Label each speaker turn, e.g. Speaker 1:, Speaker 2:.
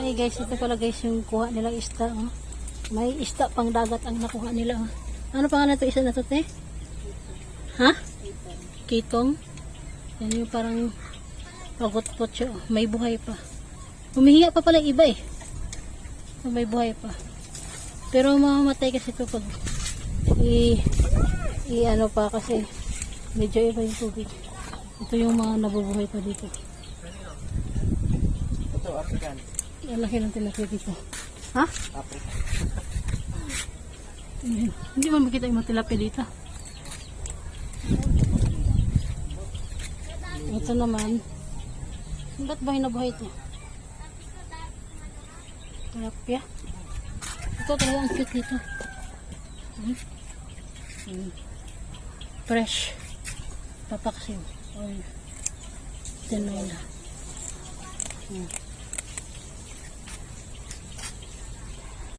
Speaker 1: Ay guys, ito pala guys yung kuha nilang isda. Oh. May isda pang dagat ang nakuha nila. Oh. Ano pangalan ito isa na to, te? Ha? Kitong? Yan yung parang pagot-pot siya. Oh. May buhay pa. Humihiya pa pala yung iba eh. So, may buhay pa. Pero mamamatay kasi ito pag ano pa kasi medyo iba yung tubig. Ito yung mga nabubuhay pa dito.
Speaker 2: Ito, African.
Speaker 1: Ang laki ng tilapia dito. Ha?
Speaker 2: African.
Speaker 1: Hindi mo makita yung mga tilapia dito. Ito naman. Ba't buhay na buhay ito? Tilapia. Ito talaga ang cute dito. Fresh. Papaksin. Tinay na.